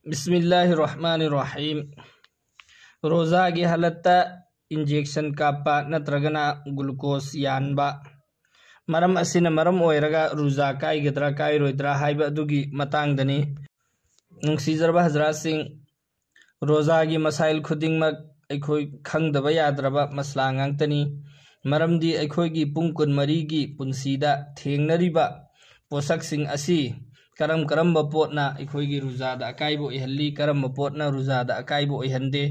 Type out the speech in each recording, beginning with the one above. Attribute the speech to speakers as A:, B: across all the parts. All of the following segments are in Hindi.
A: बिस्मिल्लाहिर्रहमानिर्रहीम। रोज़ा की हालत इंजेक्शन कापा नत्रगना ग्लूकोज यानबा मरम असिना मरम ओइरगा रोज़ा काइगद्रा काइरोइद्रा हाइबा अदुगी मतांगदनी नुंसीजरबा हजरातसिंग रोज़ा की मसाइल खुदिंगमक अखोई खंगदबा याद्रबा मसला गांगतनी मरमदी अखोईगी पुंग कुनमरी की पुंसीदा थेंगनरिबा पोषकसिंग असी करम करम पोटना अखोईगी रोज़ादा अकाइबो ओइहल्ली करम पोटना रोज़ादा अकाइबो ओइहंदे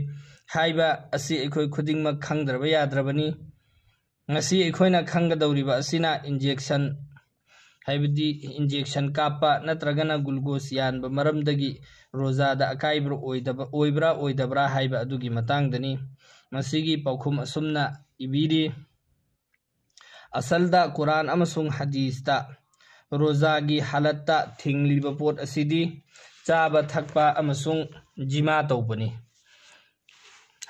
A: हाइबा असी अखोई खुदिंगमक खंगद्रबा याद्रबनी ngasi अखोइना खंगदौरिबा असिना इंजेक्शन हाइबदी इंजेक्शन कापा नत्रगना ग्लूकोज यानबा मरमदगी रोज़ादा अकाइब्रो ओइब्रा ओइदब्रा हाइबा अदुगी मतांगदनी मसीगी पाउखुम असुमना इबीरी असलदा कुरान अमसुंग हदीसता रोज़ा की हालत थिंगलिबा पोट असिदी चाबा थकपा अमसुंग जिमा तौबनी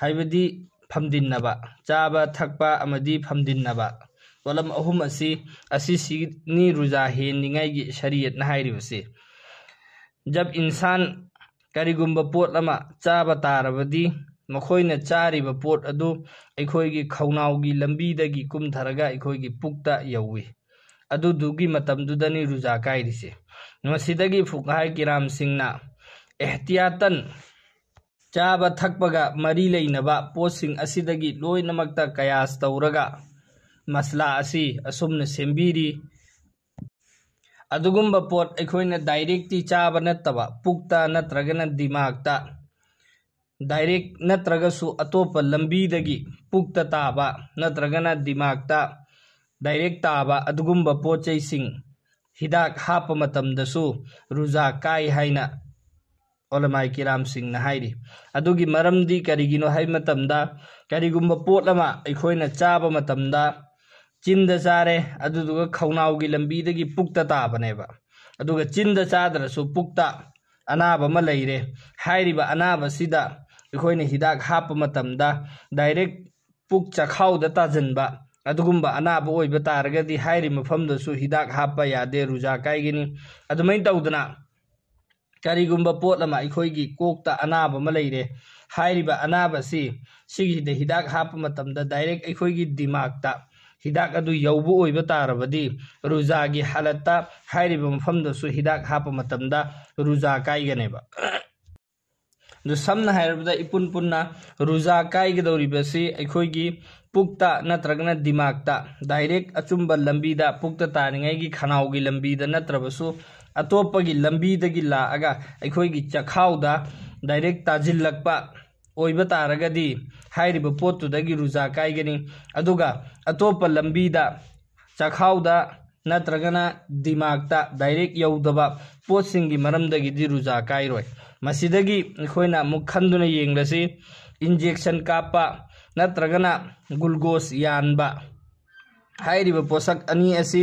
A: हाइबदी फमदिन्नबा चाबा थकपा अमदी फमदिन्नबा वलम अहुम असी रोज़ा हेनिंगाई शरीयत नाहाइरिबसे जब इंसान करिगुंबा पोट अमा चाबा तारबदी मखोइना चारिबा पोट अदु अखोइगी खौनाउगी लंबीदगी कुमथरगा अखोइगी पुक्ता यौवी अदुदुगी मतमदुदनी रोज़ा काइरिसे मसिदगी फुकाहाय किराम सिंगना एहतियातन चाबा थकपगा मरी लेनबा पोसिंग असिदगी लोइनमक्ता कयास तौरगा मसला असी असुमना सेंबीरी अदुगुंबा पोट अखोइना डायरेक्टली चाबा नत्तबा पुक्ता नत्रगना दिमागता डायरेक्ट नत्रगसु अतोपा लंबीदगी पुक्ता ताबा नत्रगना दिमागता डायरेक्ट ताबा अदुगुंबा पोचैसिंग हिदाक हापा मतमदसु रोज़ा काई हाइना ओलमाई किराम सिंह हाइरी अदुगी मरमदी करिगिनो हाइ मतमदा करिगुंबा पोट अमा अखोइना चाबा मतमदा चिंदा चारे अदुदुगा खौनाउगी लंबीदगी पुक्ता ताबनेबा अदुगा चिंदा चादरसु पुक्ता अनाबा मा लैरे हाइरिबा अनाबा सिदा अखोइना हिदाक हापा मतमदा डायरेक्ट पुक चखाउदा ताजनबा अदुगुंबा अनाबा ओइबा तारगदी हाइरि मफमदसु हिदाक हापा यादे रोज़ा काइगिनी अदुमै तौदना करिगुंबा पोट अमा अखोइगी कोकता अनाबा मा लैरे हाइरिबा अनाबा सिगिदा हिदाक हापा मतमदा डायरेक्ट अखोइगी दिमागता हिदाक अदु यौबु ओइबा तारबदी रोज़ा की हालत हाइरिबा मफमदसु हिदाक हापा मतमदा रोज़ा काइगनेबा दु समना हाइरबदा इपुन पुन्ना रोज़ा काइगदौरिबसी अखोइगी पुक्ता नत्रगना दिमागता डायरेक्ट अचुंबा लंबीदा पुक्ता तारिंगाइगी खनाउगी लंबीदा नत्रबसु अतोपगी लंबीदगी लाअगा अखोइगी चखाउदा डायरेक्ट ताजिल्लकपा ओइबा तारगदी हाइरिबा पोतुदगी रोज़ा काइगनी अदुगा अतोपा लंबीदा चखाउदा नत्रगना दिमागता डायरेक्ट यौदबा पोतसिंगी मरमदगी रोज़ा काइरोय मसिदगी अखोइना मुखंदुना येंगलसी इंजेक्शन कापा नत्रगना ग्लूकोज यानबा हाइरिबा पोषक अनी असी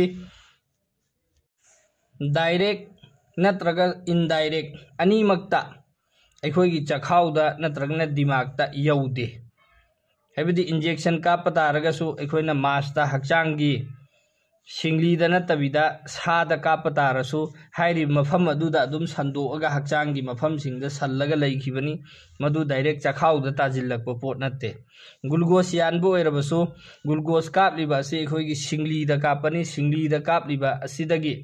A: डायरेक्ट नत्रगा इनडायरेक्ट अनीमक्ता अखोइगी चखाउदा नत्रगना दिमागता यौदे हाइबदी इंजेक्शन कापा तारगसु अखोइना मासता हक्चांगी सिंगलीदा नत्तबिदा सादा कापा तारसु हाइरि मफम अदुदा अदुम संदोअगा हक्चांगी मफम सिंगदा सल्लगा लैखिबनी मदु डायरेक्ट चखाउदा ताजिल्लकपा पोट नत्ते ग्लूकोज यानबो ओइरबसु ग्लूकोज कापलिबा असि अखोइगी सिंगलीदा कापनी सिंगलीदा कापलिबा असिदगी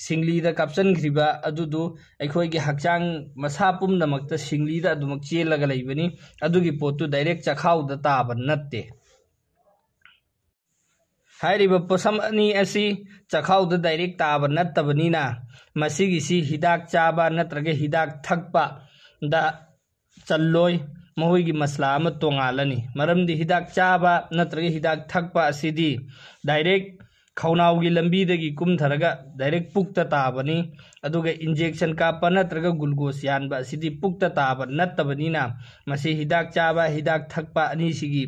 A: सिंगलीदा कापचनख्रिबा अदुदु अखोइगी हक्चांग मसा पुमनमक्ता सिंगलीदा अदुमक चेलगा लैबनी अदुगी पोतु डायरेक्ट चखाउदा ताबा नत्ते हाइरिबा पोसम अनी असी चखाउदा डायरेक्ट ताबा नत्तबनीना मसिगिसी हिदाक चाबा नत्रगे हिदाक थकपा दा चल्लोय महोइगी मसला अमा तोंगालनी मरमदी हिदाक चाबा नत्रगे हिदाक थकपा असिदी डायरेक्ट खौनाउगी लंबीदगी कुमथरगा डायरेक्ट पुक्ता ताबनी अदुगा इंजेक्शन कापा नत्रगा ग्लूकोज यानबा असिदी पुक्ता ताबा नत्तबनीना मसी हिदाक चाबा हिदाक थकपा अनीसिगी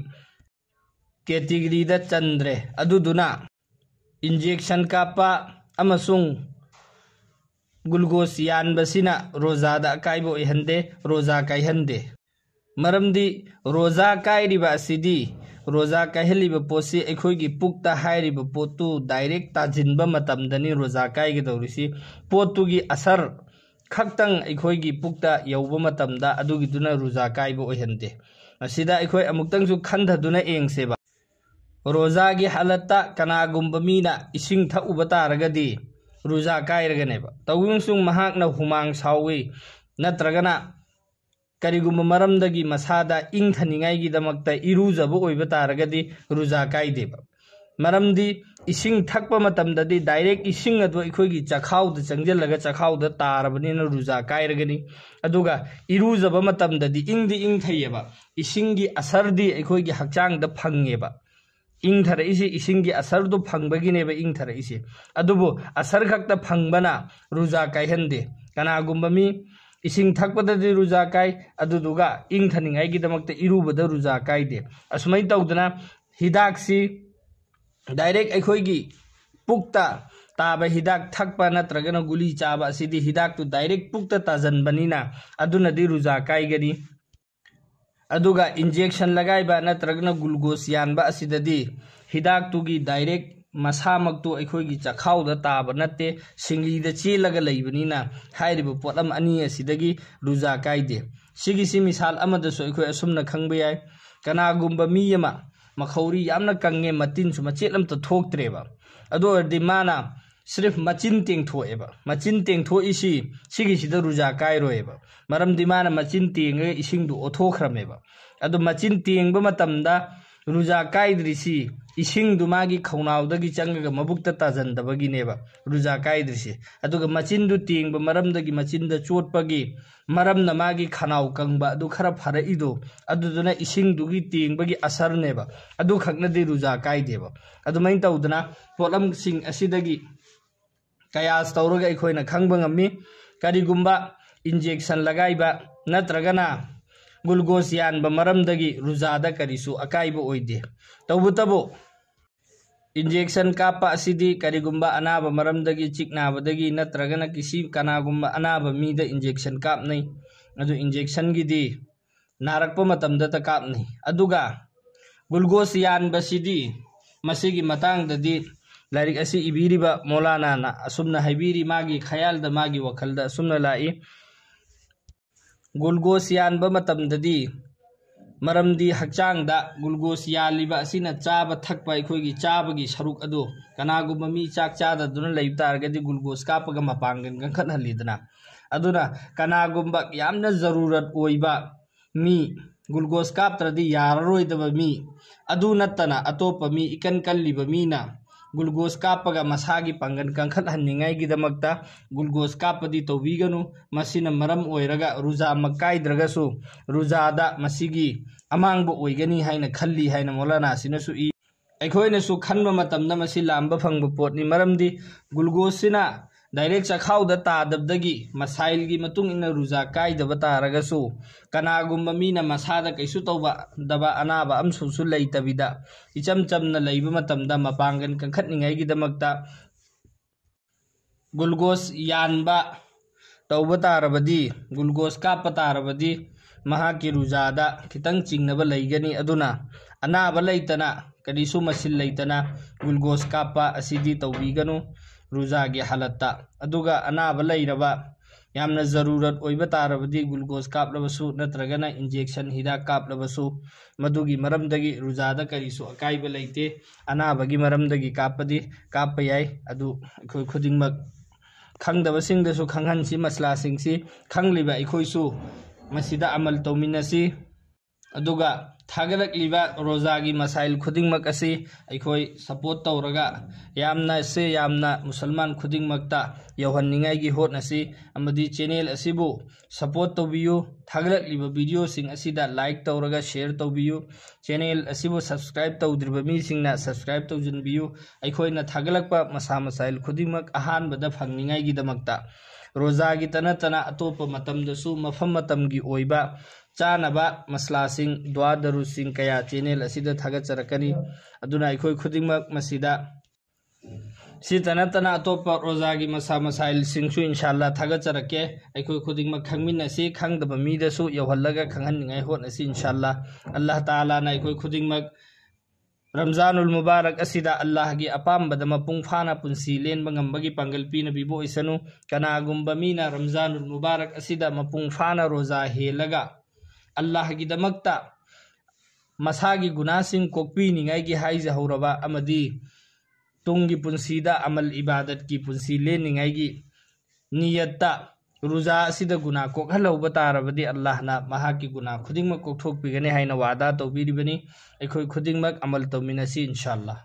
A: कैटेगरीदा चंद्रे अदुदुना इंजेक्शन कापा अमसुंग ग्लूकोज यानबसिना रोज़ादा अकाइबो ओइहंदे रोज़ा काइहंदे मरमदी रोज़ा काइरिबा असिदी रोज़ा काइहलिबा पोसी अखोइगी पुक्ता हाइरिबा पोतु डायरेक्ट ताजिनबा मतमदनी रोज़ा काइगदौरिसी पोतुगी असर खक्तंग अखोइगी पुक्ता यौबा मतमदा अदुगिदुना रुजा काइबा ओइहंदे असिदा अखोइ अमुक्तंगसु खंधदुना एंगसेबा रोजागी हालतता कनागुंबा मीना इसिंग थउबा तारगदी रुजा काइरगनेबा तौगुंसुंग महाकना हुमांग साउई नत्रगना करिगुंबा मरमदगी मसादा इंगथनिंगाइगिदमक्ता इरुजबा ओइबा तारगदी रुजा काइदेबा मरमदी इसिंग थक्पा मतमददी डायरेक्ट इसिंग अदु अखोइगी चखाउद चंगजलगा चखाउद तारबनिना रुजा काइरगनी अदुगा इरुजबा मतमददी इंगदी इंगथैयबा इसिंगी असरदी अखोइगी हक्चांगदा फंगेबा इंगथरइसी इसिंगी असरदु फंगबगिनेबा इंगथरइसी अदुबो असर खक्ता फंगबना रुजा काइहंदे कनागुंबा मी इसिंग थक्पददी रुजा काइ अदुदुगा इंगथनिंगाइगिदमक्ता इरुबदा रुजा काइदे असुमै तौदना हिदाकसी डायरेक्ट अखोइगी पुक्ता ताबा हिदाक थक्पा नत्रगना गुली चाबा असिदी हिदाक तु डायरेक्ट पुक्ता ताजनबनिना अदुनदी रुजा काइगनी अदुगा इंजेक्शन लगाइबा नत्रगना ग्लूकोज यानबा असिददी हिदाक तुगी डायरेक्ट मसामक्तु अखोइगी चखाउदा ताबा नत्ते सिंगलीदा चेलगा लैबनिना हाइरिबा पोटम अनि असिदगी रुजा काइदे सिगिसी मिसाल अमदसु अखोइ असुमना खंगबा याय कनागुंबा मी अमा मखौरी यामना कंगे मतिनसु मचेलमता थोक्त्रेबा अदो अर्दि माना सिर्फ मचिन तेंगथोएबा मचिन तेंगथोइसी सिगिसिदा रुजा काइरोएबा मरमदि माना मचिन तेंगे इसिंगदु ओथोख्रमेबा अदो मचिन तेंगबा मतमदा रुजा काइद्रिसी इसिंगदु मागी खौनाउदगी चंगगा मबुक्ता ताजनदबगिनेबा रुजा काइद्रिसी अदुगा मचिनदु तेंगबा मरमदगी मचिनदा चोटपगी मरमना मागी खनाउ कंगबा अदु खरा फरइदो अदुदुना इसिंगदुगी तेंगबगी असरनेबा अदु खकनदि रुजा काइदेबा अदुमैन तौदना पोलम सिंग असिदगी कयास तौरगा अखोइना खंगबा ngami करिगुंबा इंजेक्शन लगाइबा नत्रगना ग्लूकोज यानबा मरमदगी रुजादा करिसु अकाइबा ओइदे तौबतबो इंजेक्शन कापा असिदी करिगुंबा अनाबा मरमदगी चिकनाबदगी नत्रगना किसी कनागुंबा अनाबा मीदा इंजेक्शन कापनै अदु इंजेक्शन गिदी नारकपा मतमदता कापनै अदुगा ग्लूकोज यानबसिदी मसिगी मतांगददी लाइक असी इबीरिबा मौलाना ना असुमना हाइबीरी मागी खयालदा मागी वखलदा असुमना लाई ग्लूकोज यानबा मतमददी मरमदी हक्चांगदा ग्लूकोज यालिबा असिना चाबा थक्पा अखोइगी चाबगी सरुक अदु कनागुंबा मी चाक चाददुना लैब तारगदी ग्लूकोज कापगा मपांगन गंखनहलिदना अदुना कनागुंबा यामना जरूरत ओइबा मी ग्लूकोज कापत्रदी याररोइदबा मी अदु नत्तना अतोपा मी इकन कल्लिबा मीना ग्लूकोज कापगा मसागी पंगन कंखनहन्निंगाइगिदमक्ता ग्लूकोज कापदी तौबीगनु मसिना मरम ओइरगा रुजा मकाइद्रगसु रुजादा मसिगी अमांगबो ओइगनी हाइना खल्ली हाइना मौलाना सिनसु इ अखोइनसु खनबा मतमदा मसि लांबा फंगबा पोटनी मरमदी ग्लूकोज सिना डायरेक्ट चखाउदा तादबदगी मसाइलगी मतुंग इना रुजा काइदबा तारगसु कनागुंबा मीना मसादा कैसु तौबा दबा अनाबा अमसुसु लैतबिदा इचम चमना लैबा मतमदा मपांगन कंखटनिंगाइगिदमक्ता ग्लूकोज यानबा तौबा तारबदी ग्लूकोज कापा तारबदी महाकी रुजादा खितंग चिंगनबा लैगनी अदुना अनाबा लैतना करिसु मसिल लैतना ग्लूकोज कापा असिदी तौबीगनु रुजागी हालतता अदुगा अनाबा लैरबा यामना जरूरत ओइबा तारबदी ग्लूकोज कापलबसु नत्रगना इंजेक्शन हिदा कापलबसु मदुगी मरमदगी रुजादा करिसु अकाइबा लैते अनाबगी मरमदगी कापदी कापा याय अदु अखोइ खुदिंगमक खंगदबसिंगदसु खंगहनसी मसलासिंगसी खंगलिबा अखोइसु मसिदा अमल तौमिनसी अदुगा थागलकलिबा रोजागी मसाइल खुदिंगमक असि अखोइ सपोर्ट तौरगा यामना मुसलमान खुदिंगमक्ता यौहन्निंगाइगी होटनसी अमदी चैनल असिबु सपोर्ट तौबियु थागलकलिबा वीडियो सिंग असिदा लाइक तौरगा शेयर तौबियु चैनल असिबु सब्सक्राइब तौद्रिबा मीसिंगना सब्सक्राइब तौजनबियु अखोइना थागलकपा मसा मसाइल खुदिंगमक अहानबदा फंगनिंगाइगिदमक्ता रोजागी तनतना अतोप मतमदसु मफम मतमगी ओइबा चानबा मसलासिंग द्वा दरुसिंग कया चैनल असिदा थागचरकनी अदुना अखोइ खुदिंगमक मसिदा सितनतना अतोप रोजागी मसा मसाइल सिंगसु इंशाल्लाह थागचरके अखोइ खुदिंगमक खंगमिनसी खंगदबा मीदसु यौहल्लगा खंगहन्निंगाइ होटनसी इंशाल्लाह अल्लाह ताला ना अखोइ खुदिंगमक रमजानुल मुबारक असिदा अल्लाह की अपाम्बद मपुंग फाना पुंसी लेन बंगम्बगी पंगल पीना बिबो इसनु कनागुम्बा मीना रमजानुल मुबारक असिदा मपुंग फाना रोजा हेलगा अल्लाह की दमक्ता मसागी गुनासिंग कोक्पीनिंगाई की हाइज हौरबा अमदी तुंगी पुंसीदा अमल इबादत की पुंसी लेनिंगाई की नियत्ता रुजा असिदा गुना कोखलौबा तारबदी अल्लाहना महाकी गुना खुदिंगमक कोकथोकपिगने हाइना वादा तौबिरिबनी अखोय खुदिंगमक अमल तौमिनसी इंशाअल्लाह।